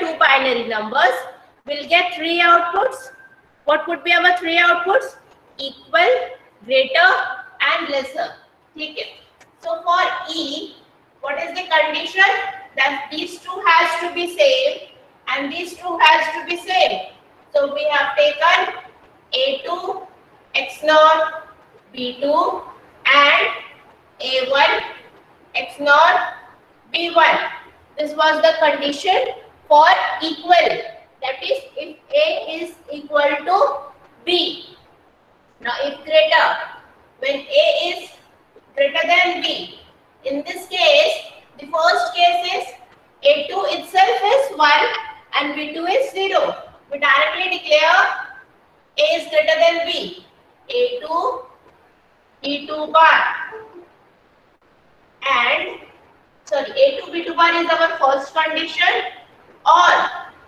two binary numbers, we'll get three outputs. What would be our three outputs? Equal, greater and lesser. Okay. So for E, what is the condition? That these two has to be same and these two has to be same. So we have taken A2 XNOR B2 and A1 XNOR B1. This was the condition for equal. That is, if A is equal to B. Now, if greater, when A is greater than B, in this case, the first case is A2 itself is 1 and B2 is 0. We directly declare A is greater than B. A2 B2 bar and A2 B2 bar is our first condition, or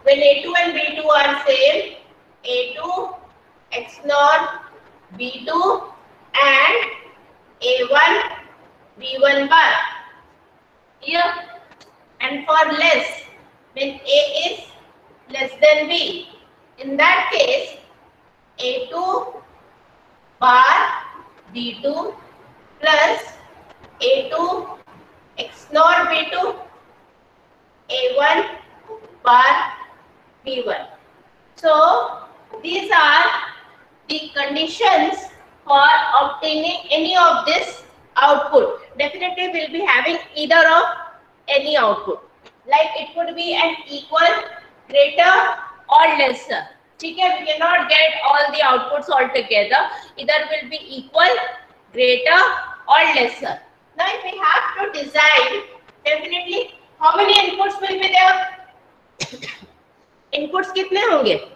when A2 and B2 are same, A2 XNOR B2 and A1 B1 bar. Here, and for less, when A is less than B, in that case, A2 bar B2 plus A2 XNOR B2 A1 bar B1. So these are the conditions for obtaining any of this output. Definitely we'll be having either of any output. Like it could be an equal, greater or lesser. Okay, we cannot get all the outputs all together. Either will be equal, greater or lesser. Now if we have to design, definitely how many inputs will be there? Inputs kitne honge?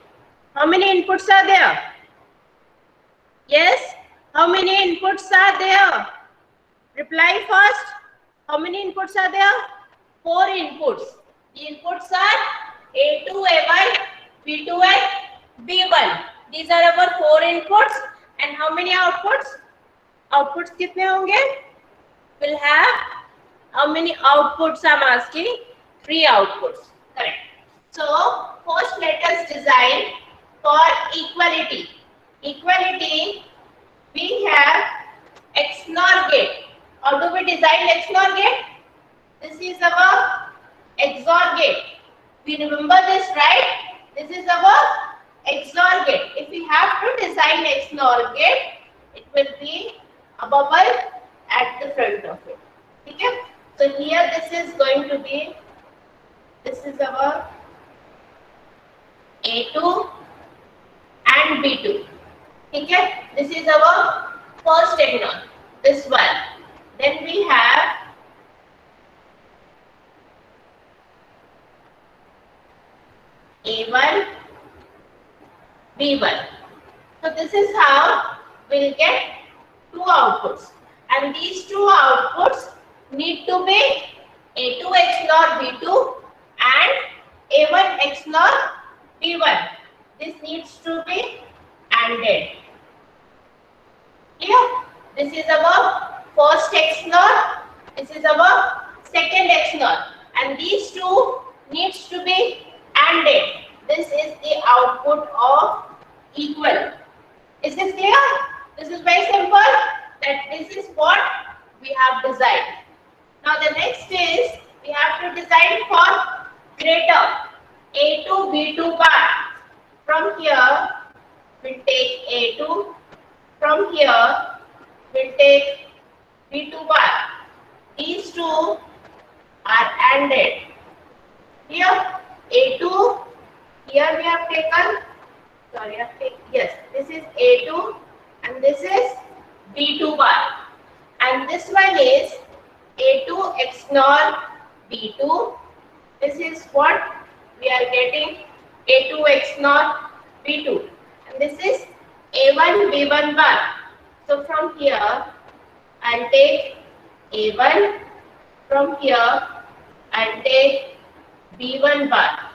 How many inputs are there? Yes? How many inputs are there? Reply first. How many inputs are there? 4 inputs. The inputs are A2, A1, B2 and B1. These are our 4 inputs. And how many outputs? Outputs kitne honge? We'll have how many outputs? I'm asking 3 outputs. Correct. So first let us design for equality. Equality, we have XNOR gate. How do we design XNOR gate? This is our XOR gate. We remember this, right? This is our XOR gate. If we have to design XNOR gate, it will be a bubble at the front of it. Okay? So here this is going to be, this is our A2 and B2. Okay? This is our first XNOR, this one. Then we have A1, B1. So this is how we'll get 2 outputs. And these 2 outputs need to be A2 XNOR B2 and A1 XNOR B1. This needs to be ANDed. Here, this is our first XNOR, this is our second XNOR, and these 2 needs to be ANDed. This is the output of equal. Is this clear? This is very simple. That this is what we have designed. Now the next is we have to design for greater. A2 B2 bar. From here we'll take A2. From here we'll take B2 bar. These 2 are ANDed. Here A2, here we have taken, yes, this is A2 and this is B2 bar. And this one is A2 XNOR B2. This is what we are getting, A2 XNOR B2. And this is A1 B1 bar. So from here I'll take A1, from here I'll take B1 bar.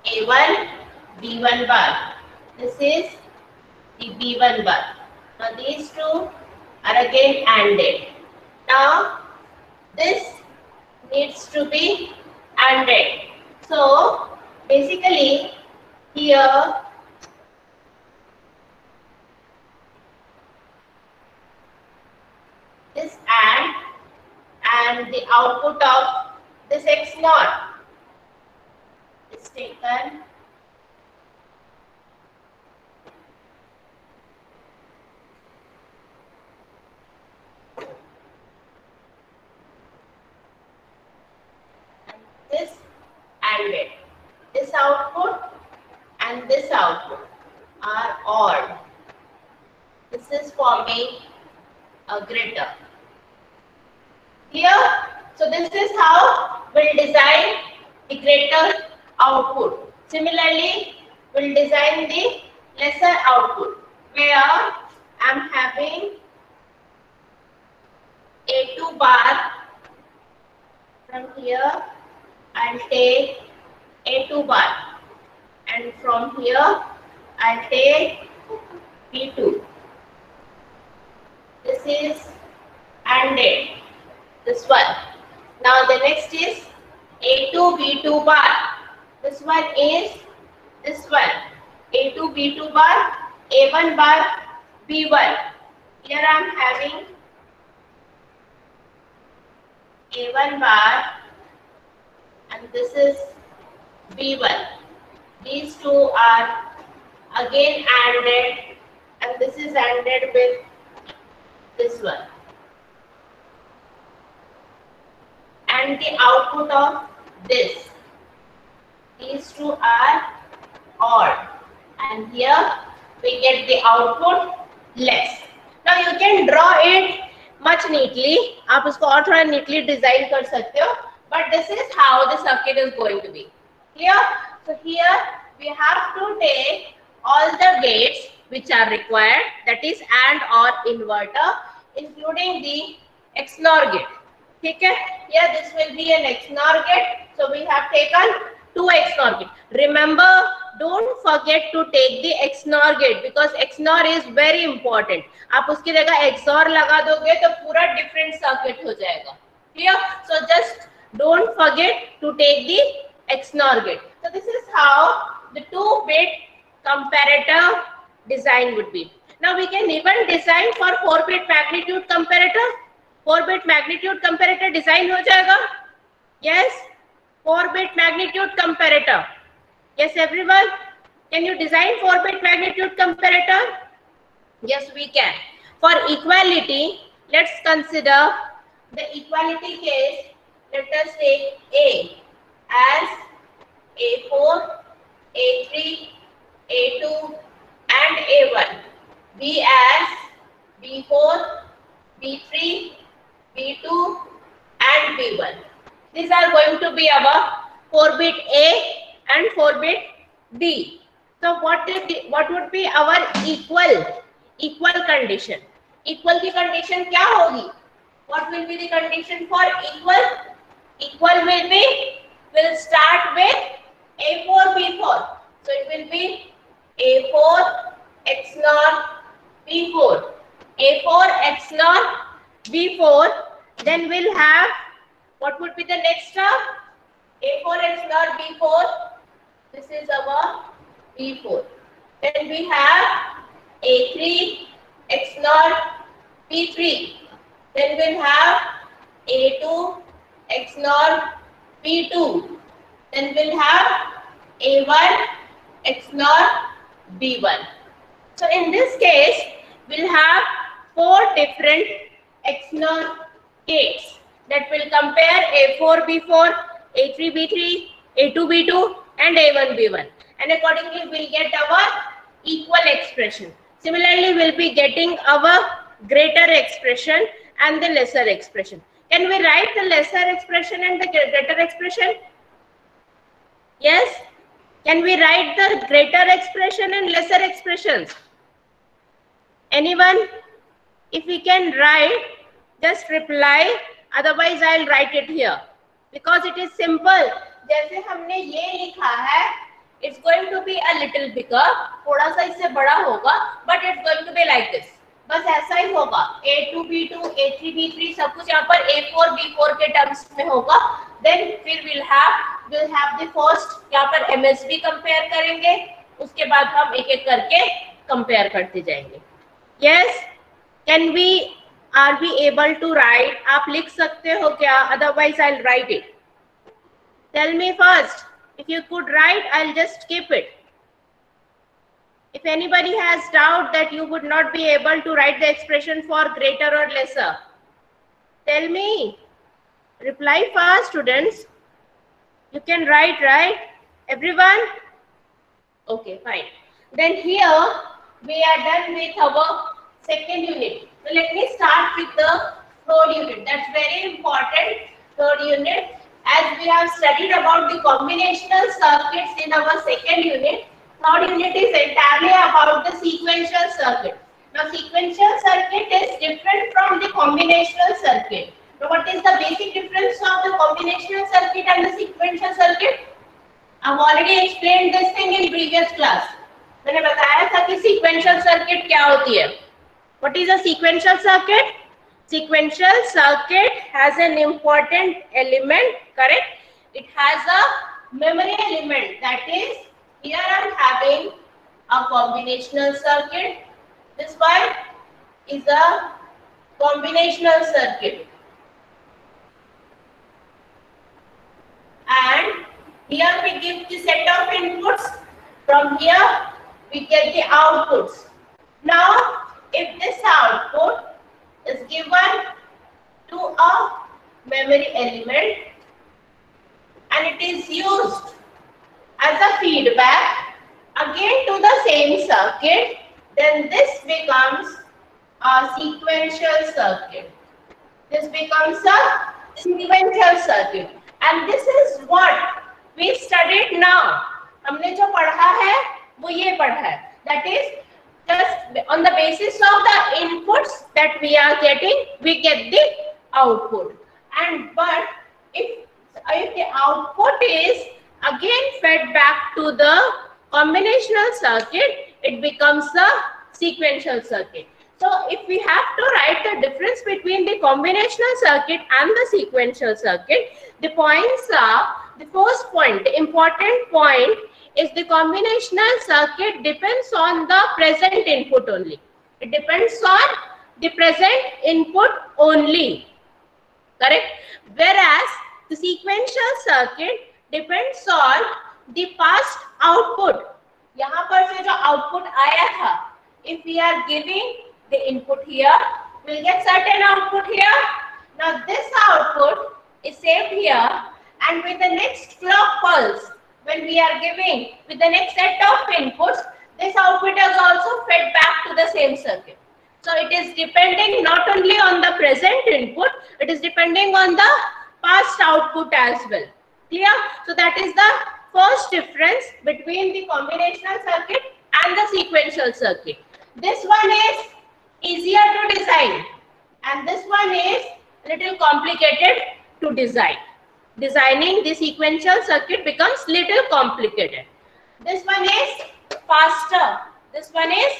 A1 B1 bar. This is the B1 bar. Now these 2 are again ANDed. Now this needs to be ANDed. So basically here this and the output of this X naught is taken and this ANDed. This output and this output are odd. This is forming a greater. Here, so this is how we'll design the greater output. Similarly, we'll design the lesser output where I'm having A2 bar. From here I'll take A2 bar, and from here I'll take B2. This is ANDed, this one. Now the next is A2 B2 bar. This one is this one, A2 B2 bar, A1 bar, B1. Here I am having A1 bar and this is B1. These two are again ANDed, and this is ANDed with this one. And the output of this, these two are odd, and here we get the output less. Now you can draw it much neatly. आप उसको और थोड़ा neatly design कर सकते हो. But this is how the circuit is going to be. Clear? So here we have to take all the gates which are required, that is AND or inverter, including the XNOR gate. Okay? Here this will be an XNOR gate. So we have taken 2 XNOR gate. Remember, don't forget to take the XNOR gate because XNOR is very important. आप उसकी जगह XOR लगा दोगे तो पूरा different circuit हो जाएगा. Clear? So just don't forget to take the XNOR gate. So this is how the 2-bit comparator design would be. Now we can even design for 4-bit magnitude comparator. 4-bit magnitude comparator design हो जाएगा? Yes. 4-bit magnitude comparator. Yes, everyone. Can you design 4-bit magnitude comparator? Yes, we can. For equality, let's consider the equality case. Let us take A as A4, A3, A2 and A1. B as B4, B3, B2 and B1. These are going to be our 4-bit A and 4-bit B. So what would be our equal condition? Equal की condition क्या होगी? What will be the condition for equal? Equal will start with A4 B4. So it will be A4 XNOR B4. A4 XNOR B4. Then we'll have, what would be the next term? A4 XNOR B4. This is our B4. Then we have A3 XNOR B3. Then we'll have A2 XNOR B2. Then we'll have A1 XNOR B1. So in this case, we'll have 4 different XNOR gates that will compare A4 B4, A3 B3, A2 B2 and A1 B1. And accordingly, we'll get our equal expression. Similarly, we'll be getting our greater expression and the lesser expression. Can we write the lesser expression and the greater expression? Yes? Can we write the greater expression and lesser expressions? Anyone? If we can write, just reply. Otherwise, I'll write it here. Because it is simple. जैसे हमने ये लिखा है, it's going to be a little bigger. थोड़ा सा इससे बड़ा होगा, but it's going to be like this. बस ऐसा ही होगा. A2 B2, A3 B3 सब कुछ यहाँ पर A4 B4 के टर्म्स में होगा. देन फिर we'll have the first, यहाँ पर MSB कंपेयर करेंगे, उसके बाद हम एक एक करके कंपेयर करते जाएंगे. Yes, can we, are we able to write? आप लिख सकते हो क्या? Otherwise I'll write it. Tell me first. If you could write, I'll just skip it. If anybody has doubt that you would not be able to write the expression for greater or lesser, tell me. Reply fast, students. You can write, right? Everyone? Okay, fine. Then here we are done with our second unit. So let me start with the third unit. That's very important. Third unit. As we have studied about the combinational circuits in our second unit, third unit is entirely about the sequential circuit. Now, sequential circuit is different from the combinational circuit. Now, what is the basic difference of the combinational circuit and the sequential circuit? I've already explained this thing in previous class. मैंने बताया था कि sequential circuit क्या होती है. What is a sequential circuit? Sequential circuit has an important element, correct? It has a memory element. That is, here I am having a combinational circuit. This one is a combinational circuit. And here we give the set of inputs. From here we get the outputs. Now, if this output is given to a memory element and it is used as a feedback again to the same circuit, then this becomes a sequential circuit. This becomes a sequential circuit. And this is what we studied now. हमने जो पढ़ा है वो ये पढ़ा है. That is, just on the basis of the inputs that we are getting, we get the output. And but if the output is again fed back to the combinational circuit, it becomes a sequential circuit. So if we have to write the difference between the combinational circuit and the sequential circuit, the points are, the first point, the important point is the combinational circuit depends on the present input only. It depends on the present input only, correct? Whereas the sequential circuit depends on the past output. यहाँ पर से जो output आया था, if we are giving the input here, we'll get certain output here. Now this output is saved here, and with the next clock pulse, when we are giving with the next set of inputs, this output is also fed back to the same circuit. So it is depending not only on the present input, it is depending on the past output as well. Clear? So that is the first difference between the combinational circuit and the sequential circuit. This one is easier to design and this one is little complicated to design. Designing the sequential circuit becomes little complicated. This one is faster, this one is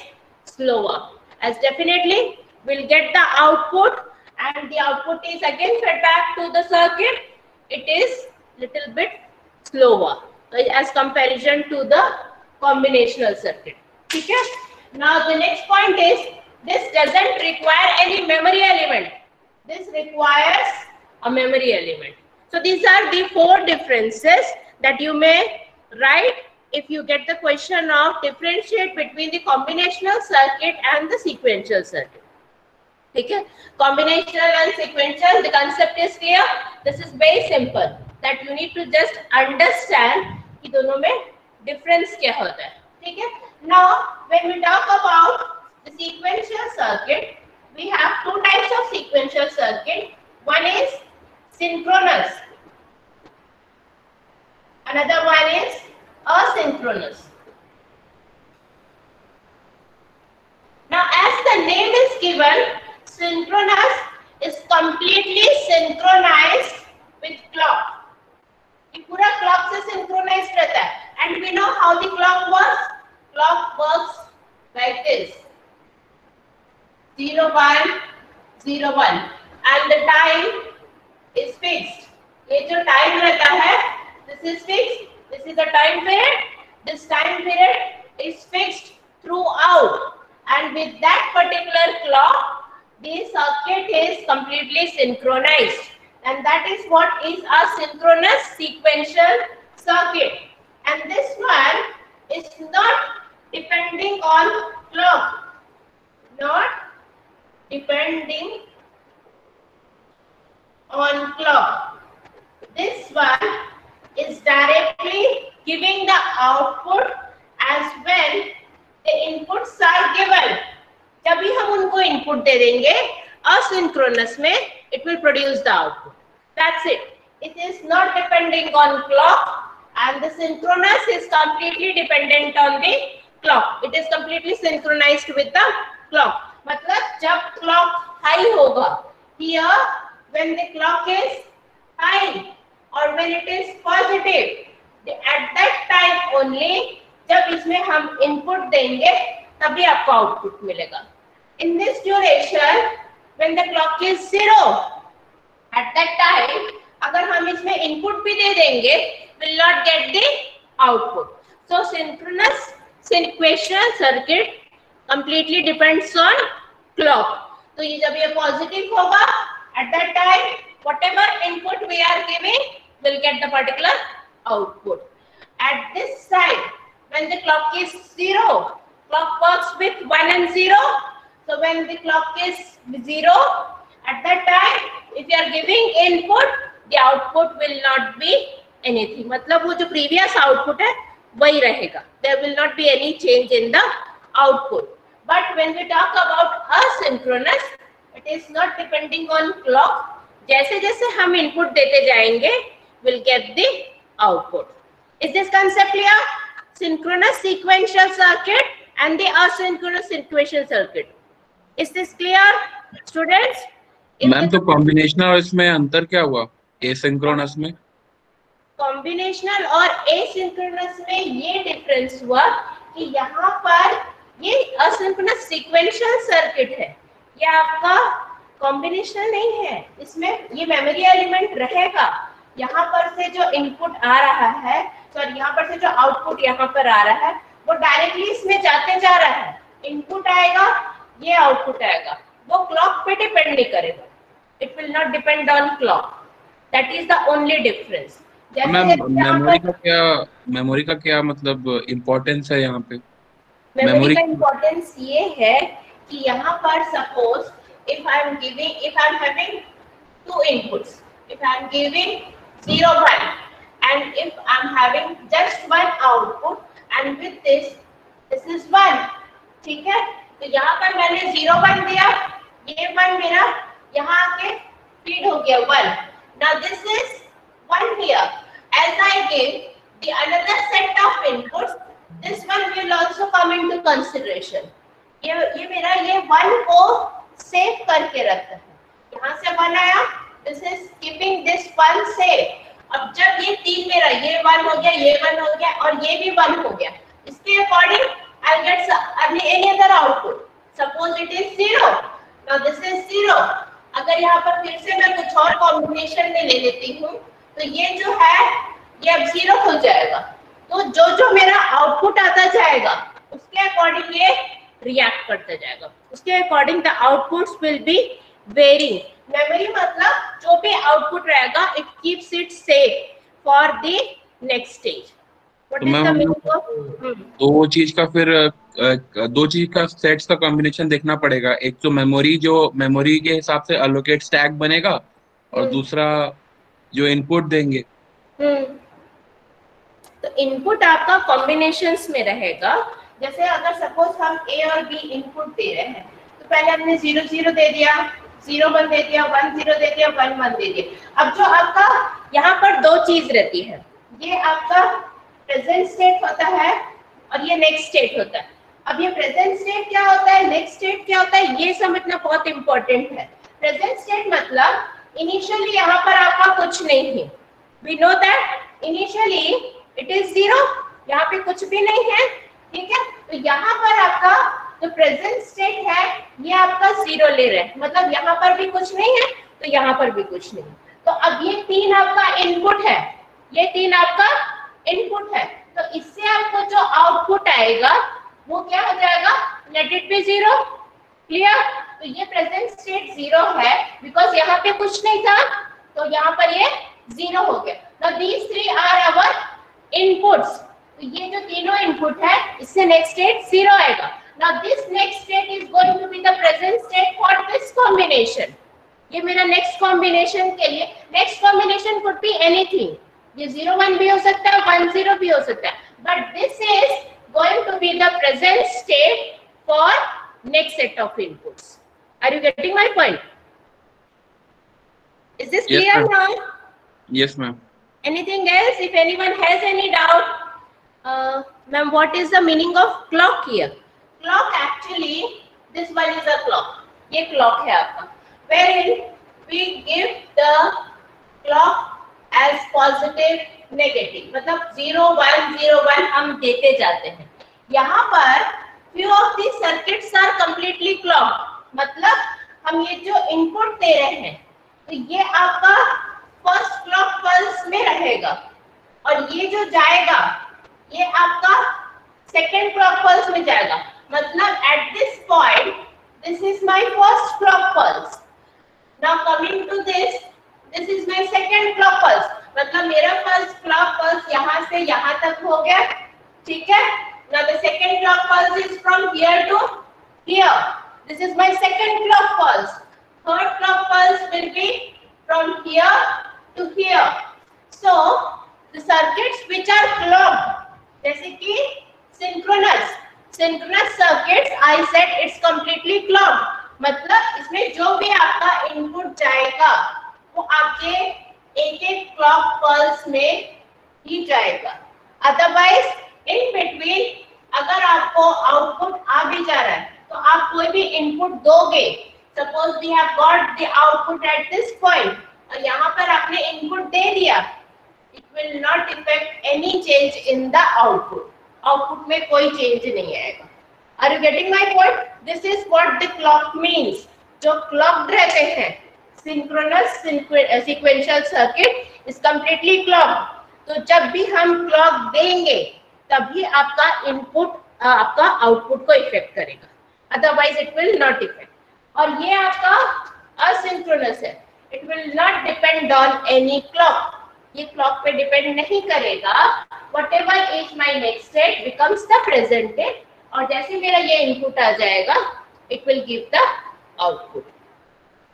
slower. As definitely we'll get the output and the output is again fed back to the circuit. It is little bit slower as comparison to the combinational circuit. Okay? Now the next point is, this doesn't require any memory element. This requires a memory element. So these are the four differences that you may write if you get the question of differentiate between the combinational circuit and the sequential circuit. Okay? Combinational and sequential, the concept is clear. This is very simple. That you need to just understand कि दोनों में difference क्या होता है. ठीक है? Now, when we talk about the sequential circuit, we have two types of sequential circuit. One is synchronous. Another one is asynchronous. Now, as the name is given, synchronous is completely synchronized with clock. ये पूरा clock से synchronized रहता है. And we know how the clock works. Clock works like this. 0, 1, 0, 1. And the time is fixed. ये जो time रहता है, this is fixed, this is the time period, this time period is fixed throughout, and with that particular clock the circuit is completely synchronized, and that is what is a synchronous sequential circuit. And this one is not depending on clock, not depending on clock. This one is directly giving the output as well. The inputs are given. जब भी हम उनको input दे देंगे asynchronous में, it will produce the output. That's it. It is not depending on clock, and the synchronous is completely dependent on the clock. It is completely synchronized with the clock. मतलब जब clock high होगा, here when the clock is high or when it is positive, at that time only, जब इसमें हम input देंगे तभी आपको output मिलेगा. In this duration, when the clock is 0, at that time अगर हम इसमें इनपुट भी दे देंगे, will not get the output. So synchronous sequential circuit completely depends on clock. तो ये जब ये पॉजिटिव होगा, at that time whatever input we are giving will get the particular output. At this side, when the clock is 0, clock works with 1 and 0. So when the clock is 0, at that time if you are giving input, the output will not be anything. मतलब वो जो previous output है वही रहेगा. There will not be any change in the output. But when we talk about asynchronous, it is not depending on clock. जैसे जैसे हम input देते जाएंगे, will get the output. Is this concept clear? Synchronous sequential circuit and the asynchronous sequential circuit. Is this clear, students? Ma'am तो combinational और इसमें अंतर क्या हुआ एसिंक्रोनस में? कॉम्बिनेशनल और एसिंक्रोनस में ये डिफरेंस हुआ कि यहाँ पर ये असिंक्रोनस सीक्वेंशियल सर्किट है, ये आपका कॉम्बिनेशनल नहीं है. इसमें ये मेमोरी एलिमेंट रहेगा, यहाँ पर से जो इनपुट आ रहा है, सॉरी यहाँ पर से जो आउटपुट यहाँ पर आ रहा है, वो डायरेक्टली इसमें जाते जा रहा है. इनपुट आएगा, ये आउटपुट आएगा, वो क्लॉक पे डिपेंड नहीं करेगा. It will not depend on clock. That is the only difference. Memory का क्या मतलब इम्पोर्टेंस है यहाँ पे? मेमोरी का इम्पोर्टेंस ये है कि यहाँ पर suppose if I am having two inputs, if I am giving 0 1 and if I am having just one output, and with this is 1, ठीक है. तो यहाँ पर मैंने 0 1 दिया, ये 1 मेरा यहाँ आके फीड हो गया 1. Now this is 1 here. As I give the another set of inputs, this one will also come into consideration. ये मेरा ये 1 को सेव करके रखता है. यहाँ से 1 आया, this is keeping this 1 save. अब जब ये 3 मेरा, ये 1 हो गया, ये 1 हो गया और ये भी 1 हो गया, इसके according I get any other output. Suppose it is 0. Now this is 0. अगर यहाँ पर फिर से मैं कुछ और कॉम्बिनेशन में ले लेती हूँ, तो ये जो है ये अब 0 हो जाएगा. तो जो मेरा आउटपुट आता जाएगा उसके अकॉर्डिंग ये रिएक्ट करता जाएगा. उसके according the outputs will be varying. Memory मतलब जो भी आउटपुट रहेगा, it keeps it safe for the next stage. What is the meaning of? दो चीज का सेट्स का कॉम्बिनेशन देखना पड़ेगा. एक तो मेमोरी के हिसाब से अलोकेट स्टैक बनेगा और दूसरा जो इनपुट देंगे. तो इनपुट आपका कॉम्बिनेशंस में रहेगा. जैसे अगर सपोज हम ए और बी इनपुट दे रहे हैं, तो पहले हमने 0 0 दे दिया, 0 1 दे दिया, 1 0 दे दिया, 1 1 दे दिया. अब जो आपका यहाँ पर दो चीज रहती है, ये आपका प्रेजेंट स्टेट होता है और ये नेक्स्ट स्टेट होता है. अब ये प्रेजेंट स्टेट क्या होता है, नेक्स्ट स्टेट क्या होता है, ये समझना बहुत इंपॉर्टेंट है. प्रेजेंट स्टेट मतलब इनिशियली यहाँ पर आपका कुछ नहीं है. We know that initially it is 0, यहाँ पे कुछ भी नहीं है, ठीक है. तो यहाँ पर आपका जो प्रेजेंट स्टेट है ये आपका 0 ले रहे हैं, मतलब यहाँ पर भी कुछ नहीं है तो यहाँ पर भी कुछ नहीं. तो अब ये 3 आपका इनपुट है, ये 3 आपका इनपुट है, तो इससे आपको जो आउटपुट आएगा वो क्या हो जाएगा, लेट इट बी 0। क्लियर? तो ये प्रेजेंट स्टेट 0 है बिकॉज यहाँ पे कुछ नहीं था, तो यहाँ पर ये 0 हो गया। Now these 3 are our inputs, तो ये जो तीनों इनपुट है इससे नेक्स्ट स्टेट 0 आएगा। Now this next state is going to be the present state for this combination. ये मेरा नेक्स्ट कॉम्बिनेशन के लिए, next combination could be anything, ये 0 1 भी हो सकता है, 1 0 भी हो सकता है, but this is going to be the present state for next set of inputs. Are you getting my point? Is this clear now? Yes ma'am. Anything else? If anyone has any doubt, ma'am, what is the meaning of clock here? Clock actually, this one is a clock. ये clock है आपका, wherein we give the clock as positive, negative, मतलब 0 1 0 1 हम देते जाते हैं। यहाँ पर few of these circuits are completely clocked, मतलब हम ये जो इनपुट दे रहे हैं तो ये आपका फर्स्ट क्लॉक पल्स में रहेगा, और ये जो जाएगा ये आपका सेकेंड क्लॉक पल्स में जाएगा, मतलब at this point this is my first clock pulse. Now coming to this is my second clock pulse, मतलब मेरा फर्स्ट क्लॉक पल्स यहाँ से यहाँ तक हो गया, ठीक है। Now the second clock pulse is from here to here. This is my second clock pulse. Third clock pulse will be from here to here. So the circuits which are clocked, जैसे कि synchronous circuits, I said it's completely clocked. मतलब इसमें जो भी आपका input जाएगा वो आपके एक क्लॉक पल्स में ही जाएगा। अदरवाइज इन बिटवीन अगर आपको आउटपुट आ भी जा रहा है तो आप कोई भी इनपुट दोगे, suppose we have got the output at this point, और यहाँ पर आपने इनपुट दे दिया, it will not effect any change in the output, output में कोई चेंज नहीं आएगा। Are you getting my point? This is what the clock means. जो क्लॉक्ड रहते हैं, synchronous sequential circuit is completely clocked, तो जब भी हम क्लॉक देंगे तभी आपका इनपुट आपका आउटपुट को इफेक्ट करेगा, otherwise it will not effect. और ये आपका असिंक्रोनस है, it will not depend on any clock, ये क्लॉक पे डिपेंड नहीं करेगा। Whatever is my next state becomes the present state, और जैसे मेरा ये इनपुट आ जाएगा it will give the output.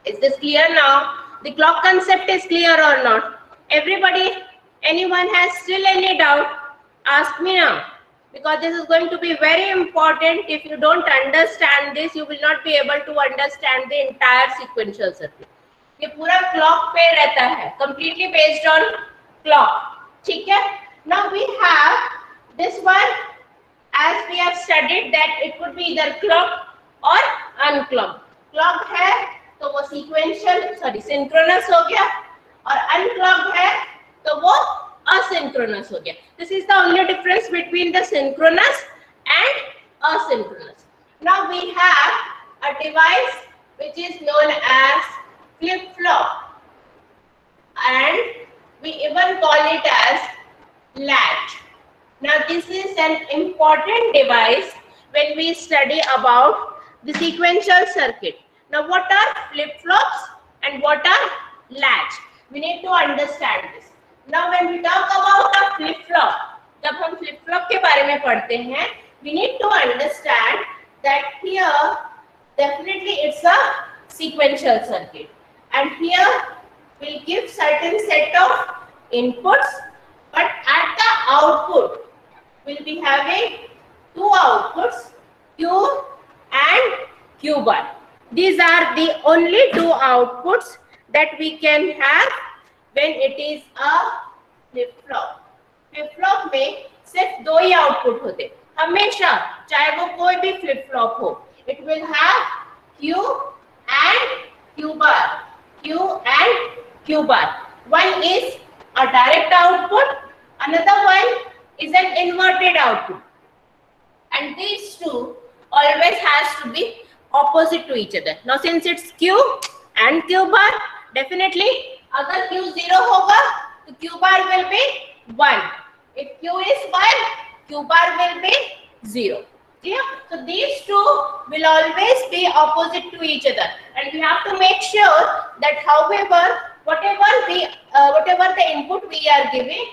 Is this clear now? The clock concept is clear or not? Everybody, anyone has still any doubt? Ask me now, because this is going to be very important. If you don't understand this, you will not be able to understand the entire sequential circuit. ये पूरा clock पे रहता है, completely based on clock, ठीक है? Now we have this one, as we have studied that it could be either clocked or unclocked. Clocked है तो वो synchronous हो गया, और unclocked है तो वो asynchronous हो गया। This is the only difference between the synchronous and asynchronous. Now we have a device which is known as flip-flop, and we even call it as latch. Now this is an important device when we study about the sequential circuit. Now what are flip-flops and what are latch? We need to understand this. Now when we talk about a flip-flop, जब हम flip-flop के बारे में पढ़ते हैं, we need to understand that here definitely it's a sequential circuit, and here we'll give certain set of inputs, but at the output we'll be having two outputs, Q and Q bar. These are the only two outputs that we can have when it is a flip-flop. flip-flop में सिर्फ दो ही output होते हमेशा, चाहे वो कोई भी flip-flop हो। It will have Q and Q bar, Q and Q bar. One is a direct output, another one is an inverted output, and these two always has to be opposite to each other. Now since it's Q and Q bar, definitely अगर Q 0 होगा तो Q bar will be 1. If Q is 1, Q bar will be 0. Clear? So these two will always be opposite to each other, and we have to make sure that however whatever the input we are giving,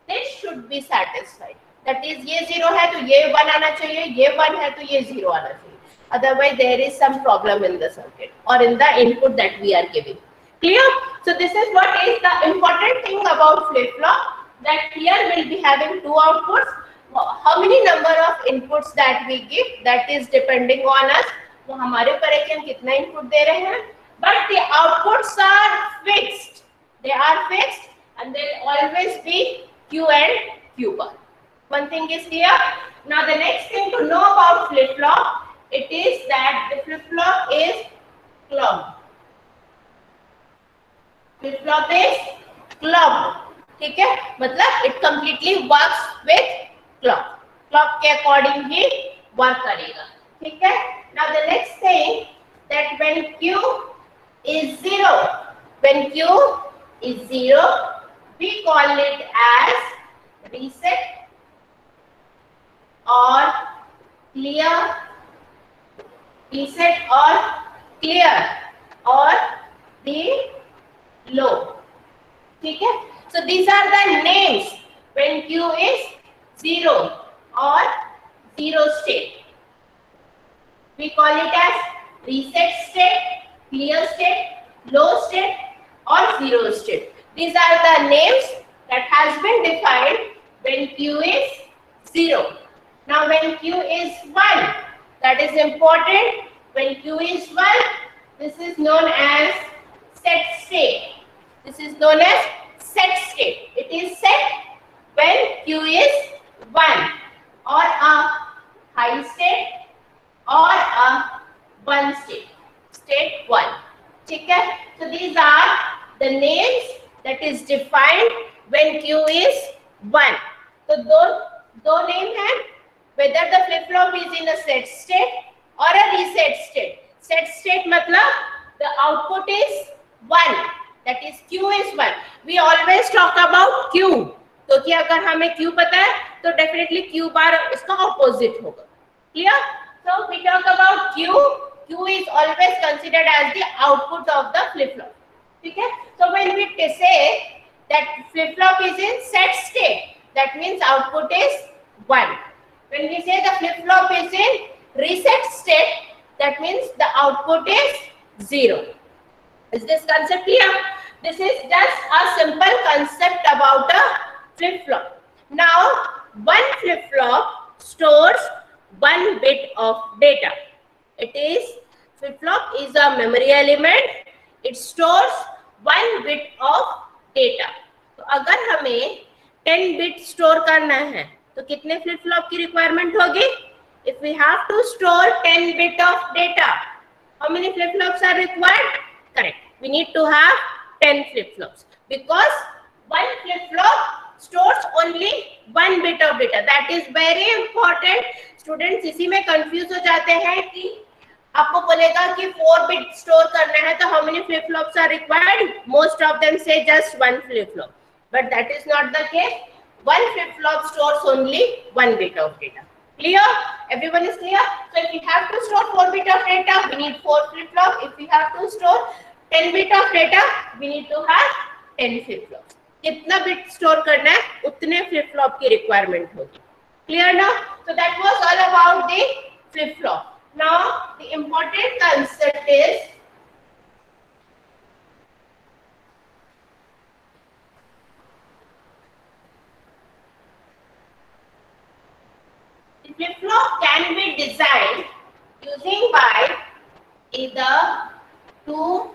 this should be satisfied. That is, ये 0 है तो ये 1 आना चाहिए, ये 1 है तो ये 0 आना चाहिए. Otherwise there is some problem in the circuit or in the input that we are giving. Clear? So this is what is the important thing about flip-flop, that here will be having two outputs. How many number of inputs that we give, that is depending on us. वो हमारे ऊपर है कि हम कितना input दे रहे हैं. But the outputs are fixed. They are fixed and there will always be Q and Q bar. One thing is clear. Now the next thing to know about flip-flop, it is that the flip-flop is clubbed. Flip-flop is clubbed. ठीक है, मतलब it completely works with clock. Clock के according ही work करेगा. ठीक है. Now the next thing, that when Q is 0, we call it as reset or clear. Reset or clear or the low. ठीक है. So these are the names when Q is 0 or 0 state. We call it as reset state, clear state, low state or 0 state. These are the names that has been defined when Q is 0. Now when Q is 1, that is important. When Q is 1, this is known as set state. This is known as set state. It is set when Q is 1 or a high state or a 1 state. State 1. ठीक है? So these are the names that is defined when Q is 1. तो दो name हैं. Whether the flip flop is in a set state or a reset state. Set state मतलब the output is 1. That is Q is 1. We always talk about Q. तो कि अगर हमें Q पता है तो definitely Q bar इसका opposite होगा. Clear? So we talk about Q. Q is always considered as the output of the flip flop. ठीक है? So when we say that flip flop is in set state, that means output is 1. When we say the flip flop is in reset state, that means the output is 0. Is this concept clear? This is just a simple concept about a flip flop. Now, one flip flop stores 1 bit of data. Flip flop is a memory element. It stores 1 bit of data. तो अगर हमें 10 bit store करना है तो कितने flip flop की requirement होगी? If we have to store 10 bit of data, how many flip flops are required? Correct. We need to have 10 flip flops because one flip flop stores only 1 bit of data. That is very important. Students इसी में confuse हो जाते हैं कि आपको बोलेगा कि 4 bit store करना है तो how many flip flops are required? Most of them say just 1 flip flop, but that is not the case. One flip flop stores only 1 bit of data. Clear? Everyone is clear? So if we have to store 4 bit of data, we need 4 flip flop. If we have to store 10 bit of data, we need to have 10 flip flops. कितना bit store करना है उतने flip flop की requirement होगी. Clear now? So that was all about the flip flop. Now the important concept is the flip flop can be designed using by either two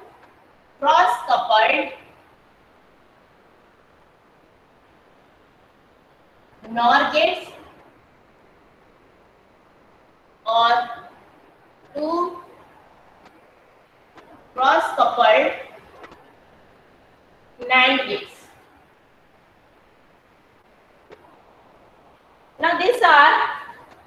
cross-coupled NOR gates or two cross-coupled NAND gates. Now these are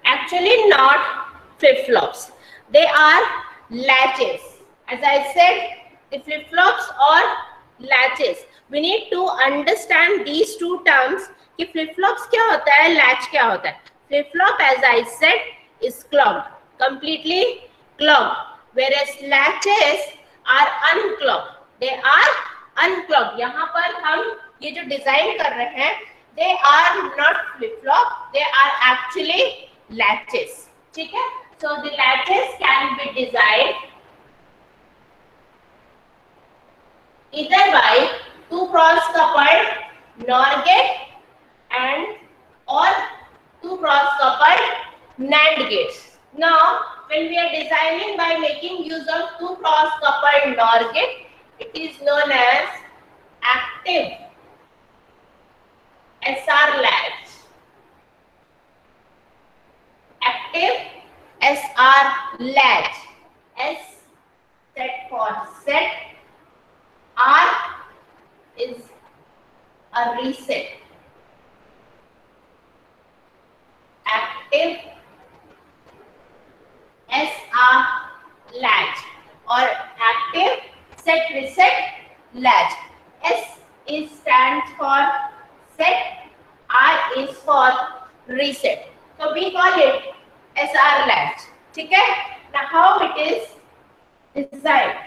actually not flip-flops. They are latches. As I said, the flip-flops or latches. We need to understand these two terms कि flip flops क्या होता है, latch क्या होता है. Flip flop, as I said, is clogged, completely clogged, whereas latches are unclogged. They are unclogged. यहाँ पर हम ये जो डिजाइन कर रहे हैं, they are not flip flop, they are actually latches. ठीक है? So the latches can be designed either by two cross coupled NOR gate and or two cross coupled NAND gates. Now, when we are designing by making use of two cross coupled NOR gate, it is known as active SR latch. Active SR latch. S set for set. R is a reset. Active SR latch or active set reset latch. S is stands for set, R is for reset. So we call it SR latch. ठीक है? Now how it is designed?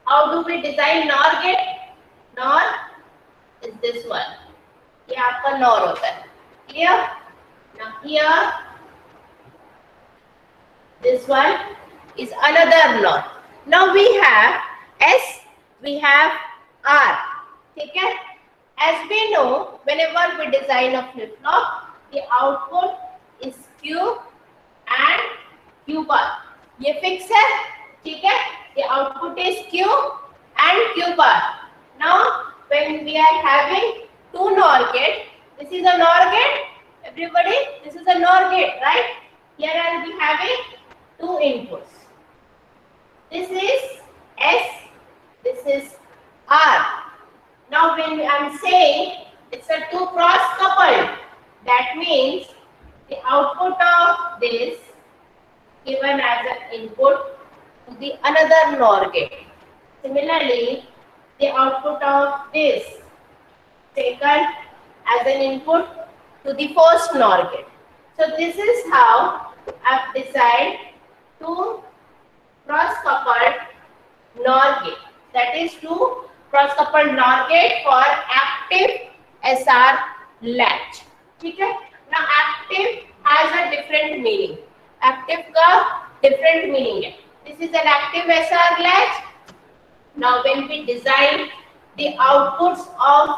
How do we design NOR gate? NOR is this one. ये आपका NOR होता है. Clear? Now here, this one is another NOR. Now we have S, we have R. ठीक है? As we know, whenever we design a flip flop, the output is Q and Q bar. ये fix है. ठीक है? The output is Q and Q bar. Now, when we are having two NOR gate, this is a NOR gate. Everybody, this is a NOR gate, right? Here I will be having two inputs. This is S, this is R. Now, when I am saying it's a two cross coupled, that means the output of this given as an input to the another NOR gate. Similarly, the output of this taken as an input to the first NOR gate. So this is how I have designed two cross-coupled NOR gate. That is two cross-coupled NOR gate for active SR latch. ठीक है? Now active has a different meaning. Active का different meaning है. This is an active SR latch. Now when we design the outputs of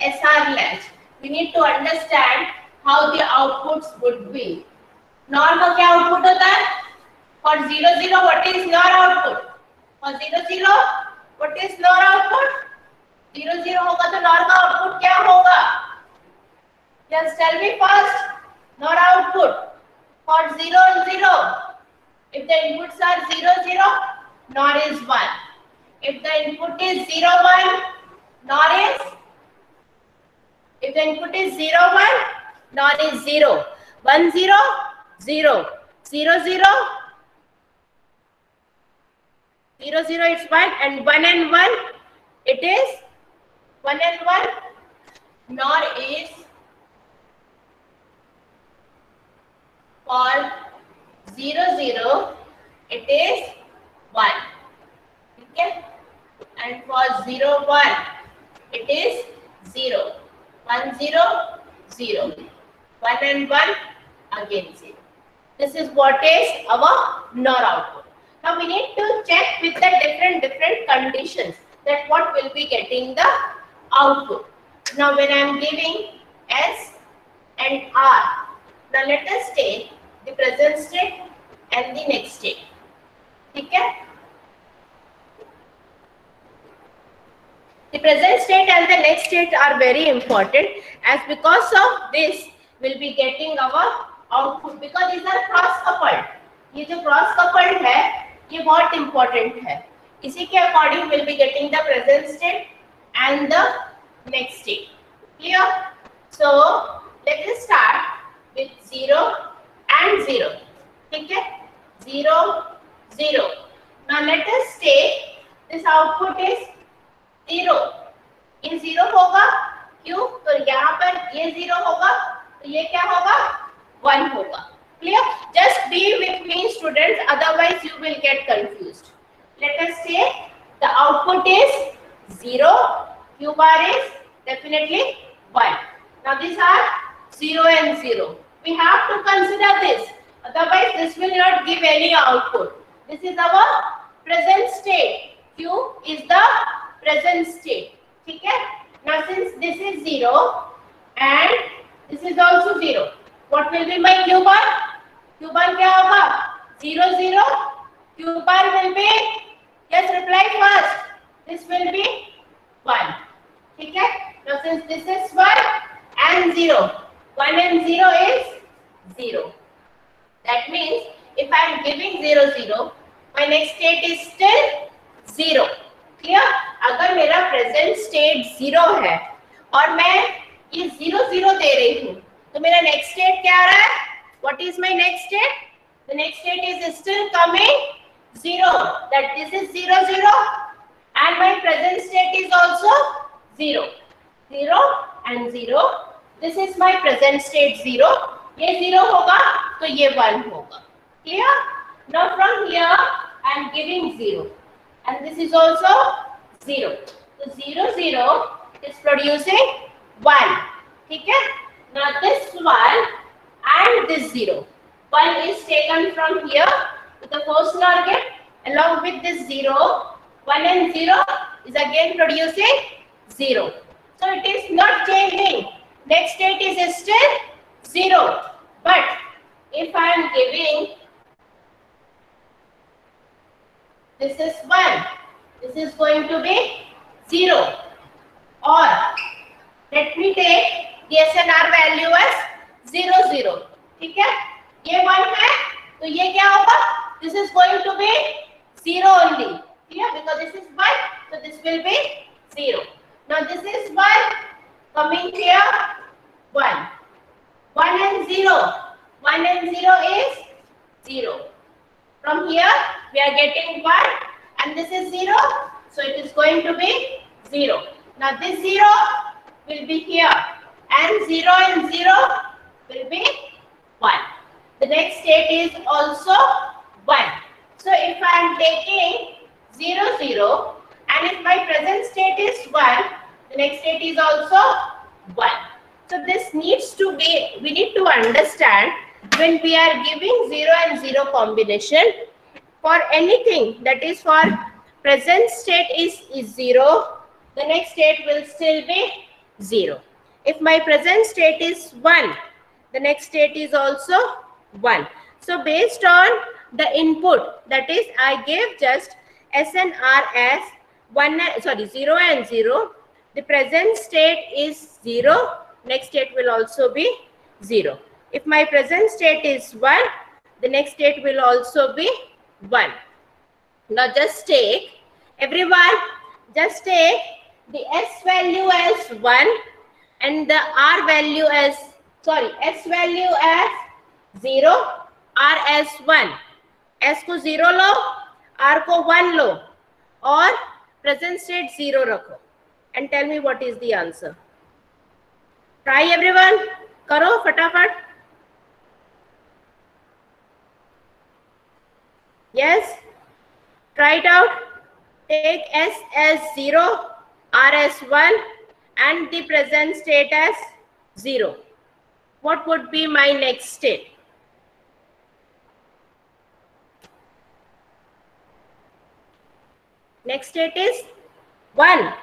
SR latch, we need to understand how the outputs would be. NOR का क्या output होता है? For 0 0, what is NOR output? For 0 0, what is NOR output? 0 0 होगा तो NOR का output क्या होगा? Just tell me first. NOR output for 0 0. If the inputs are 0 0, NOR is 1. If the input is 0 1, NOR is. If the input is 0 1, NOR is 0. 1 0 0 0 0 0 0 it's 1 and 1 and 1 it is 1 and 1. NOR is for 0 0 it is 1. Okay? And for 0 1 it is 0. 1 0 0. 1 and 1 again 0. This is what is our NOR output. Now we need to check with the different conditions that what will be getting the output. Now when I am giving S and R, now let us take the present state and the next state. Okay? The present state and the next state are very important, as because of this will be getting our output, because these are cross coupled. ये जो cross coupled है ये बहुत important है. इसी के according will be getting the present state and the next state. Clear? So let us start with 0 and 0. ठीक है? 0 0. Now let us take this output is 0, ये 0 होगा, क्यों? तो यहाँ पर ये 0 होगा, तो ये क्या होगा? 1 होगा. Clear? Just be with me, students, otherwise you will get confused. Let us say the output is 0, Q bar is definitely 1. Now these are 0 and 0. We have to consider this, otherwise this will not give any output. This is our present state. Q is the present state. ठीक है? Now since this is 0 and this is also 0, what will be my Q bar? Q bar क्या होगा? 0 0. Q bar will be, yes, reply first. This will be 1. ठीक है? Now since this is 1 and 0, 1 and 0 is 0. That means if I am giving 0 0, my next state is still 0. Clear? अगर मेरा present state 0 है और मैं ये 0 0 दे रही हूँ, तो मेरा next state क्या आ रहा है? What is my next state? The next state is still coming 0. That this is 0 0 and my present state is also 0. 0 and 0. This is my present state 0. ये 0 होगा तो ये 1 होगा. Clear? Now from here I am giving 0 and this is also 0. So 0 0 is producing 1. ठीक है? Now this 1 and this 0. 1 is taken from here to the first NOR gate along with this 0. 1 and 0 is again producing 0. So it is not changing. Next state is still 0. But if I am giving, this is 1, this is going to be 0. Or let me take the SNR value as 0 0. ठीक है? ये 1 है, तो ये क्या होगा? This is going to be 0 only. Clear? Because this is 1, so this will be 0. Now this is 1 coming here 1. 1 and 0. 1 and 0 is 0. From here we are getting 1 and this is 0, so it is going to be 0. Now this 0 will be here and 0 will be 1. The next state is also 1. So if I am taking 0 0 and if my present state is 1, the next state is also 1. So this needs to be, we need to understand when we are giving 0 and 0 combination, for anything that is for present state is 0, the next state will still be 0. If my present state is 1, the next state is also 1. So based on the input, that is I gave just S and R as 0 and 0, the present state is 0, next state will also be 0. If my present state is 1, the next state will also be 1. Now just take, everyone, just take the S value as 1 and the R value as, S value as 0, R as 1. S को 0 लो, R को 1 लो और present state 0 रखो and tell me what is the answer. Try everyone, करो फटाफट. Yes, try it out. Take S as 0, R as 1 and the present state as 0. What would be my next state? Next state is 1.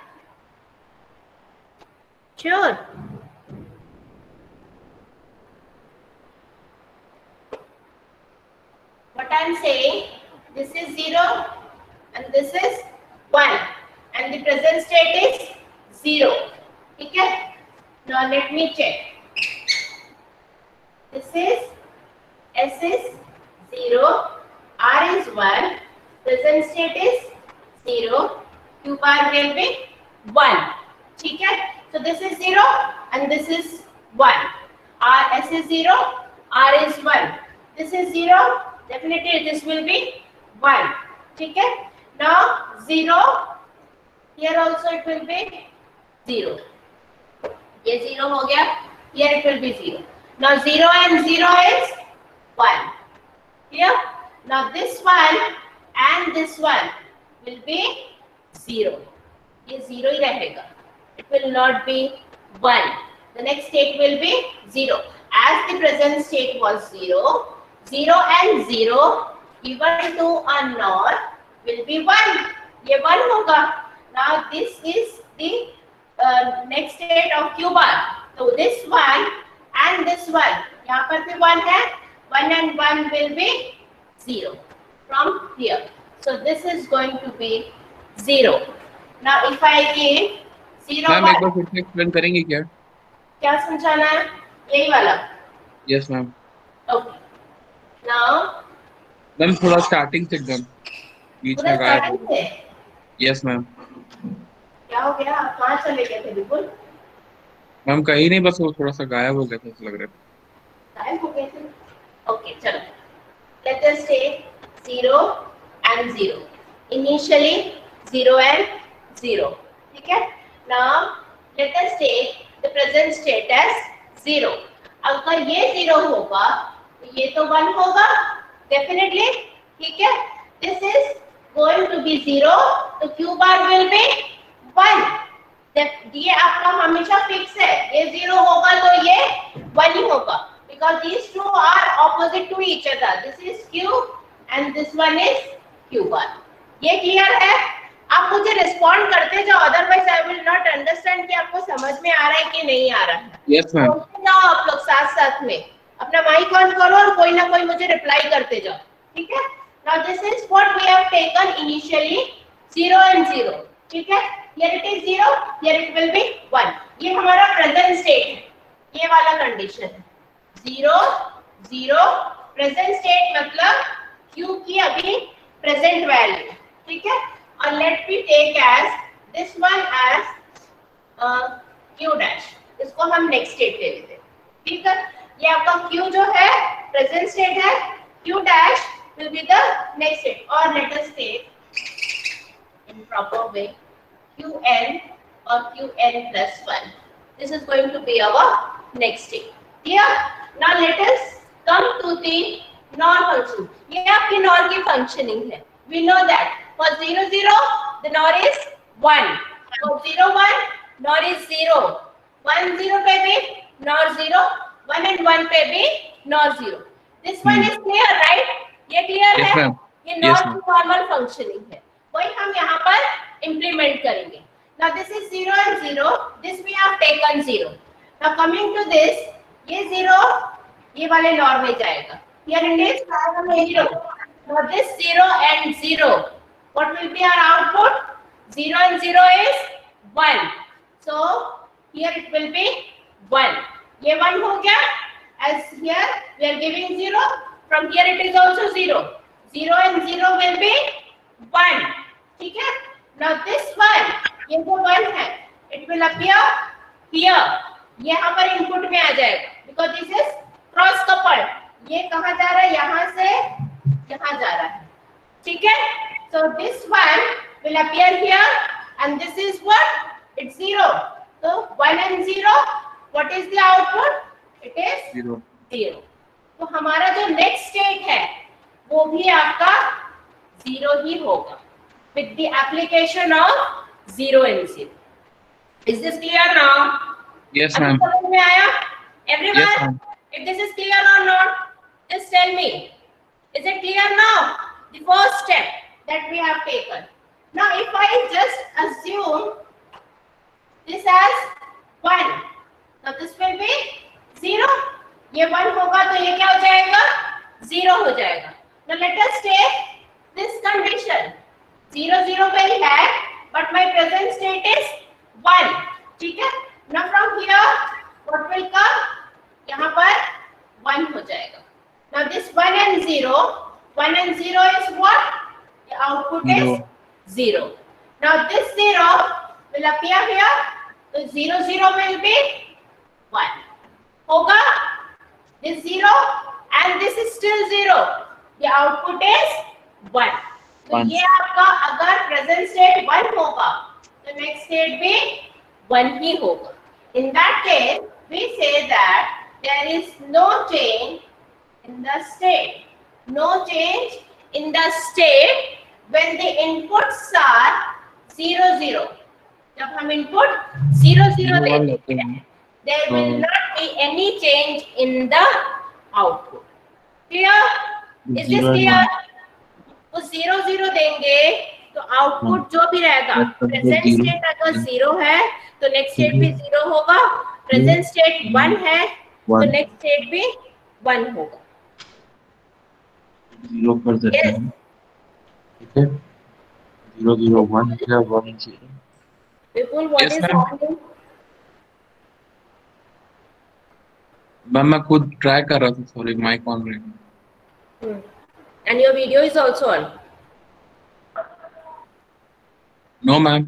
Sure. What I am saying, this is 0 and this is 1 and the present state is 0. Okay? Now let me check. This is S is 0, R is 1, present state is 0, Q bar will be 1. Okay? So this is 0 and this is 1. S is 0, R is 1. This is 0, definitely this will be 1. Okay? Now 0 Here also it will be 0. ये 0 हो गया. Here it will be 0. Now 0 and 0 is 1. Here. Now this one and this one will be 0. ये 0 ही रहेगा. It will not be 1. The next state will be 0. As the present state was 0, 0 and 0 even to a NOR will be 1. ये 1 होगा. Now this is the next state of Q bar. So this one and this one, यहाँ पर भी 1 है. 1 and 1 will be 0 from here. So this is going to be 0. Now if I give 0 ma'am एक बार फिर से explain करेंगी क्या? क्या समझाना है? यही वाला. Yes ma'am. Okay. Now ma'am थोड़ा स्टार्टिंग से एकदम बीच में गायब. Yes ma'am. क्या हो गया? आप कहाँ चले गए थे? बिल्कुल मैम कहीं नहीं, बस वो थोड़ा सा गायब हो गया था ऐसा लग रहा है. गायब हो गए थे. ओके चलो. Let us take 0 and 0. Initially 0 and 0. ठीक है. Now let us take the present state as 0. अगर ये 0 होगा तो ये तो 1 होगा definitely. ठीक है. This is going to be 0. तो Q bar will be 1. ये आपका हमेशा फिक्स है. ये 0 होगा तो ये 1 ही होगा. Because these two are opposite to each other. This is Q and this one is Q bar. ये क्लियर है? आप मुझे रिस्पॉन्ड करते जाओ, otherwise I will not understand कि आपको समझ में आ रहा है कि नहीं आ रहा है. Yes ma'am. जाओ आप लोग साथ साथ में अपना माइक ऑन करो और कोई ना कोई मुझे रिप्लाई करते जाओ. ठीक है. Now this is what we have taken initially 0 and 0. ठीक है. Here it is 0, here it will be 1. ये हमारा प्रेजेंट स्टेट है. ये वाला कंडीशन है. 0 0 प्रेजेंट स्टेट मतलब Q की अभी प्रेजेंट वैल्यू. ठीक है. और let me take as this one as Q dash. इसको हम नेक्स्ट स्टेट ले लेते हैं. ठीक है. ये आपका Q जो है प्रेजेंट स्टेट है. Q dash will be the next state. और let us take in proper way Qn और Qn plus 1. This is going to be our next state. Here. Now let us come to the NOR function. ये आपकी NOR की functioning है. We know that for 0 0 the NOR is 1. For 0 1 NOR is 0. 1 0 पे भी NOR 0. 1 and 1 पे भी NOR 0. This one is clear, right? ये clear yes, है? ma'am. ये NOR yes, की normal functioning है. वही हम यहाँ पर implement करेंगे. Now this is 0 and 0. This we have taken 0. Now coming to this, ये 0 ये वाले NOR में जाएगा. Here it is 0. Now this 0 and 0, what will be our output? 0 and 0 is 1. So here it will be 1. ये 1 हो गया. As here we are giving 0. From here it is also 0. 0 and 0 will be 1. ठीक है. Now this one, ये जो 1 है, it will appear here. ये यहाँ पर इनपुट में आ जाएगा. Because this is cross coupled. ये कहाँ जा रहा है? यहाँ से यहाँ जा रहा है. ठीक है. So this one will appear here and this is what? It's 0. So 1 and 0, what is the output? It is 0. 0. तो हमारा जो next state है वो भी आपका 0 ही होगा with the application of 0 and 0. Is this clear now? Yes ma'am. समझ में आया? Everyone? Yes ma'am. If this is clear or not, just tell me. Is it clear now? The first step that we have taken. Now, if I just assume this as 1, now this will be 0. ये 1 होगा तो ये क्या हो जाएगा? 0 हो जाएगा. Now let us take this condition. 0 0 पे ही है, but my present state is 1. ठीक है? Now from here, what will come? यहाँ पर 1 हो जाएगा. Now this 1 and 0 is what? The output is 0. Now this 0 will appear here. So 0 0 will be 1. होगा? This 0 and this is still 0. The output is 1. तो ये आपका अगर present state 1 होगा तो नेक्स्ट स्टेट भी 1 ही होगा. In that case, we say that there is no change in the state. No change in the state when the inputs are 0 0. जब हम input 0 0 देते हैं, there will not be any change in the output. Clear? Is this clear? वो 0 0 देंगे तो output जो भी रहेगा, प्रेजेंट स्टेट अगर 0 है तो नेक्स्ट स्टेट भी 0 होगा. प्रेजेंट स्टेट 1 है तो नेक्स्ट स्टेट भी 1 होगा. 0 कर देते हैं. ठीक है, 0 0 1 क्या 1 0. Vipul, what is happening? मैं खुद ट्राई कर रहा था. सॉरी, माइक ऑन रहेगा. And your video is also on. No, ma'am.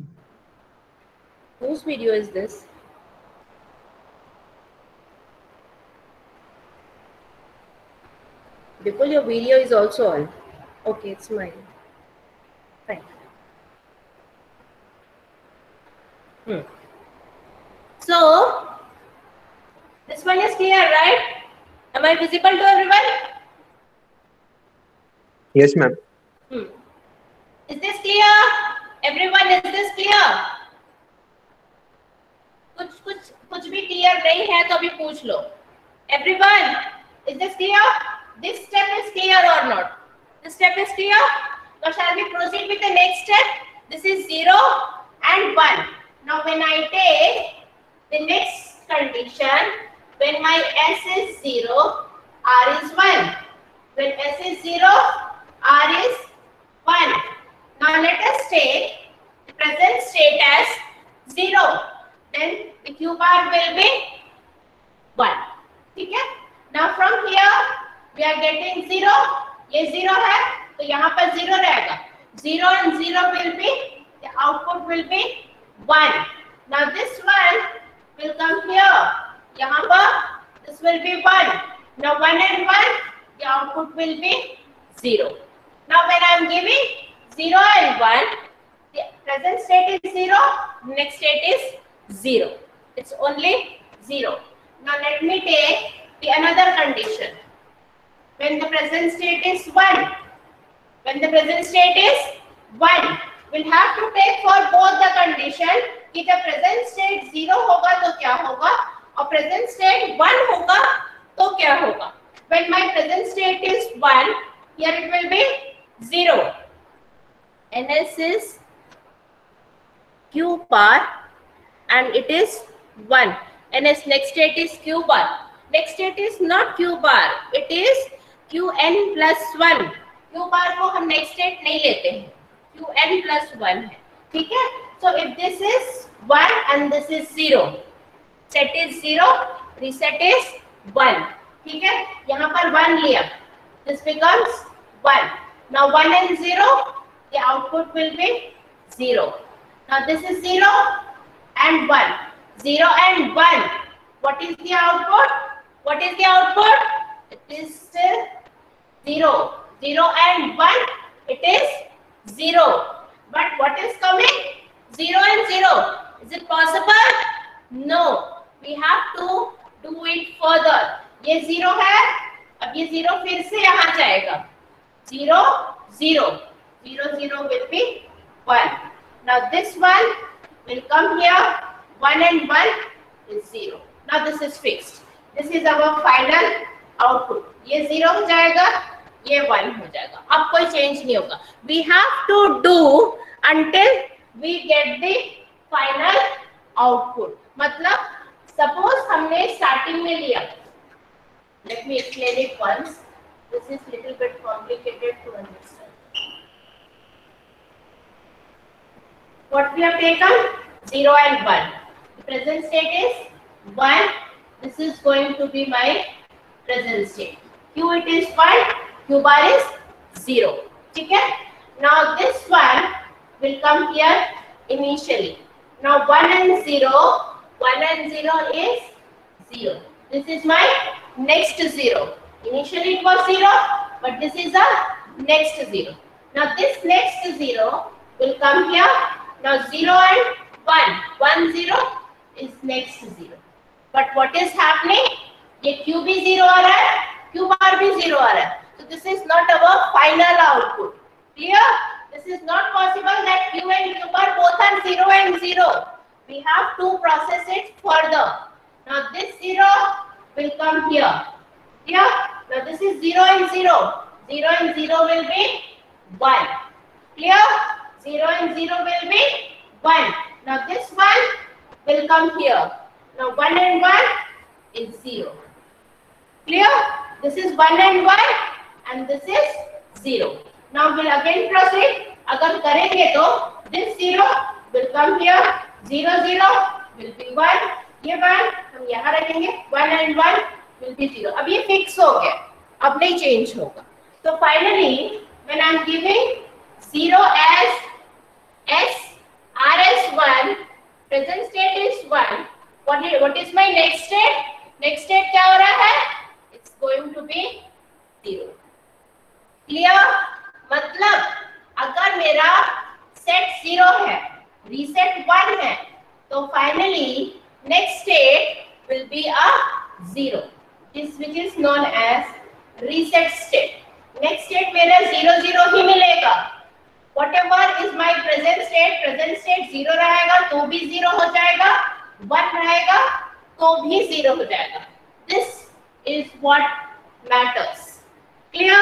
Whose video is this? Vipul, your video is also on. Okay, it's mine. Fine. So, this one is clear, right? Am I visible to everyone? Yes, ma'am. Is this clear? Everyone, is this clear? कुछ भी clear नहीं है तो अभी पूछ लो. Everyone, is this clear? This step is clear or not? This step is clear? So shall we proceed with the next step? This is 0 and 1. Now when I take the next condition, when my S is 0, R is 1. When S is 0, R is 1. Now let us take the present state as 0. Then the Q bar will be 1. ठीक है? Now from here we are getting 0. ये 0 है तो यहाँ पर 0 रहेगा. 0 and 0 will be, the output will be 1. Now this one will come here. यहाँ पर this will be 1. Now 1 and 1, the output will be 0. Now when I am giving 0 and 1, the present state is 0, next state is 0. It's only 0. Now let me take the another condition. When the present state is 1, when the present state is 1, we'll have to take for both the condition कि जब present state 0 होगा तो क्या होगा और present state 1 होगा तो क्या होगा. When my present state is 1, here it will be 0. NS is Q bar and it is 1. NS next state is Q bar. Next state is not Q bar. It is Qn plus 1. Q bar को हम next state नहीं लेते हैं. Qn plus 1 है. ठीक है? So if this is 1 and this is 0, set is 0, reset is 1. ठीक है? यहाँ पर 1 लिया. This becomes 1. Now 1 and 0, the output will be 0. Now this is 0 and 1. 0 and 1. What is the output? What is the output? It is still 0. 0 and 1, it is 0. But what is coming? 0 and 0. Is it possible? No. We have to do it further. ये 0 है. अब ये 0 फिर से यहाँ जाएगा. 0 0. 0 0 will be 1. Now this one will come here. 1 and 1 is 0. Now this is fixed. This is our final output. ये 0 हो जाएगा, ये 1 हो जाएगा. अब कोई change नहीं होगा. We have to do until we get the final output. मतलब suppose हमने starting में लिया. Let me explain it once. This is little bit complicated to understand. What we have taken? 0 and 1. The present state is 1. This is going to be my present state. Q it is 1. Q bar is 0. ठीक है? Now this one will come here initially. Now 1 and 0. 1 and 0 is 0. This is my next 0. Initially it was 0, but this is a next 0. Now this next 0 will come here. Now 0 and 1 1 0 is next 0, but what is happening, ये q भी 0 आ रहा है, q bar भी 0 आ रहा है, so this is not our final output. Clear? This is not possible that q and q bar both are 0 and 0. We have to process it further. Now this 0 will come here. Clear? Now this is 0 and 0. 0 and 0 will be 1. Clear? 0 and 0 will be 1. Now this one will come here. Now 1 and 1 is 0. Clear? This is 1 and 1 and this is 0. Now we'll again proceed. अगर करेंगे तो this 0 will come here. 0 0 will be 1. ये 1 हम यहाँ रखेंगे. 1 and 1 will be 0. अब ये fix हो गया. अब नहीं चेंज होगा. So finally, when I am giving 0 as S RS1, present state is 1. What is my next state? Next state क्या हो रहा है? It's going to be 0. Clear? मतलब अगर मेरा set 0 है, reset 1 है, तो finally next state will be a 0. This which is known as reset state. Next state मेरा 0 0 ही मिलेगा. Whatever is my present state 0 रहेगा तो भी 0 हो जाएगा, 1 रहेगा तो भी 0 हो जाएगा. This is what matters. Clear?